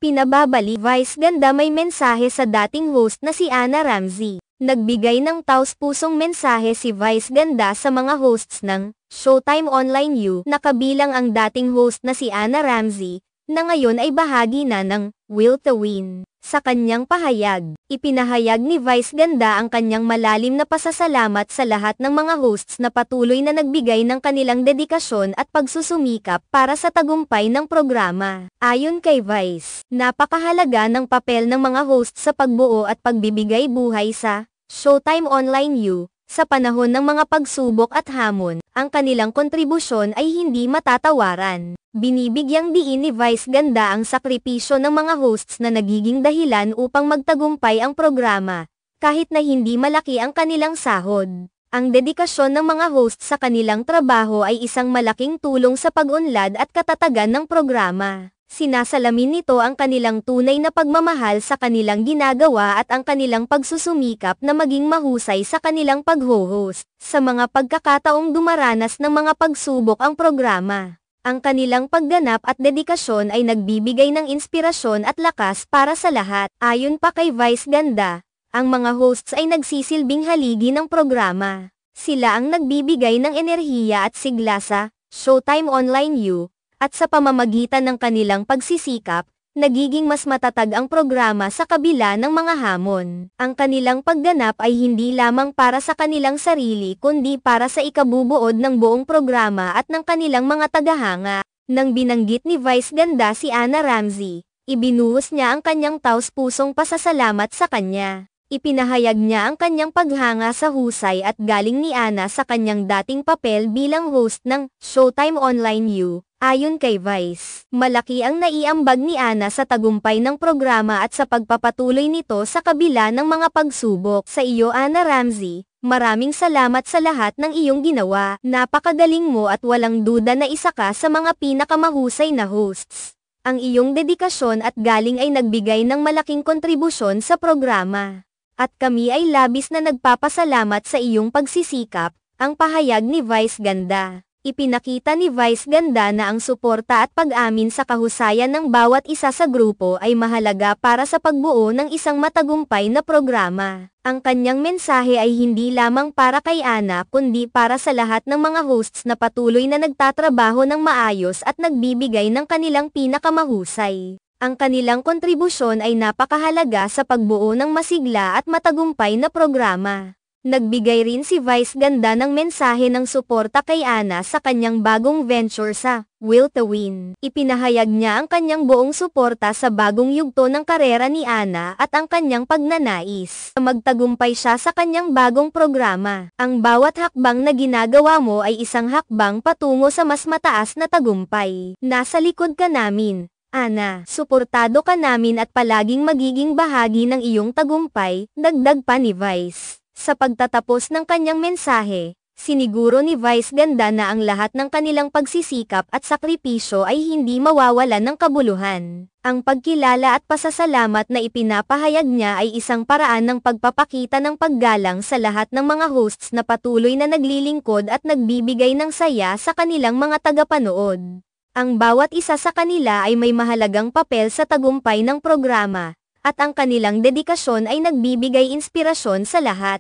Ipinababali Vice ganda may mensahe sa dating host na si Ana Ramsey. Nagbigay ng taos-pusong mensahe si Vice ganda sa mga hosts ng Showtime Online U na kabilang ang dating host na si Ana Ramsey, na ngayon ay bahagi na ng Will to Win. Sa kanyang pahayag, ipinahayag ni Vice ganda ang kanyang malalim na pasasalamat sa lahat ng mga hosts na patuloy na nagbigay ng kanilang dedikasyon at pagsusumikap para sa tagumpay ng programa. Ayon kay Vice, napakahalaga ng papel ng mga hosts sa pagbuo at pagbibigay buhay sa Showtime Online U. Sa panahon ng mga pagsubok at hamon, ang kanilang kontribusyon ay hindi matatawaran. Binibigyang diin ni Vice ganda ang sakripisyo ng mga hosts na nagiging dahilan upang magtagumpay ang programa, kahit na hindi malaki ang kanilang sahod. Ang dedikasyon ng mga hosts sa kanilang trabaho ay isang malaking tulong sa pag-unlad at katatagan ng programa. Sinasalamin nito ang kanilang tunay na pagmamahal sa kanilang ginagawa at ang kanilang pagsusumikap na maging mahusay sa kanilang pag-host. Sa mga pagkakataong dumaranas ng mga pagsubok ang programa, ang kanilang pagganap at dedikasyon ay nagbibigay ng inspirasyon at lakas para sa lahat. Ayon pa kay Vice ganda, ang mga hosts ay nagsisilbing haligi ng programa. Sila ang nagbibigay ng enerhiya at sigla sa Showtime Online U, at sa pamamagitan ng kanilang pagsisikap, nagiging mas matatag ang programa sa kabila ng mga hamon. Ang kanilang pagganap ay hindi lamang para sa kanilang sarili kundi para sa ikabubuod ng buong programa at ng kanilang mga tagahanga. Nang binanggit ni Vice ganda si Ana Ramsey, ibinuhos niya ang kanyang taos-pusong pasasalamat sa kanya. Ipinahayag niya ang kanyang paghanga sa husay at galing ni Ana sa kanyang dating papel bilang host ng Showtime Online U. Ayon kay Vice, malaki ang naiambag ni Ana sa tagumpay ng programa at sa pagpapatuloy nito sa kabila ng mga pagsubok. Sa iyo Ana Ramsey, maraming salamat sa lahat ng iyong ginawa. Napakagaling mo at walang duda na isa ka sa mga pinakamahusay na hosts. Ang iyong dedikasyon at galing ay nagbigay ng malaking kontribusyon sa programa. At kami ay labis na nagpapasalamat sa iyong pagsisikap, ang pahayag ni Vice ganda. Ipinakita ni Vice ganda na ang suporta at pag-amin sa kahusayan ng bawat isa sa grupo ay mahalaga para sa pagbuo ng isang matagumpay na programa. Ang kanyang mensahe ay hindi lamang para kay Ana kundi para sa lahat ng mga hosts na patuloy na nagtatrabaho ng maayos at nagbibigay ng kanilang pinakamahusay. Ang kanilang kontribusyon ay napakahalaga sa pagbuo ng masigla at matagumpay na programa. Nagbigay rin si Vice ganda ng mensahe ng suporta kay Ana sa kanyang bagong venture sa Will to Win. Ipinahayag niya ang kanyang buong suporta sa bagong yugto ng karera ni Ana at ang kanyang pagnanais na magtagumpay siya sa kanyang bagong programa. Ang bawat hakbang na ginagawa mo ay isang hakbang patungo sa mas mataas na tagumpay. Nasa likod ka namin, Ana. Suportado ka namin at palaging magiging bahagi ng iyong tagumpay, dagdag pa ni Vice. Sa pagtatapos ng kanyang mensahe, siniguro ni Vice ganda na ang lahat ng kanilang pagsisikap at sakripisyo ay hindi mawawalan ng kabuluhan. Ang pagkilala at pasasalamat na ipinapahayag niya ay isang paraan ng pagpapakita ng paggalang sa lahat ng mga hosts na patuloy na naglilingkod at nagbibigay ng saya sa kanilang mga tagapanood. Ang bawat isa sa kanila ay may mahalagang papel sa tagumpay ng programa, at ang kanilang dedikasyon ay nagbibigay inspirasyon sa lahat.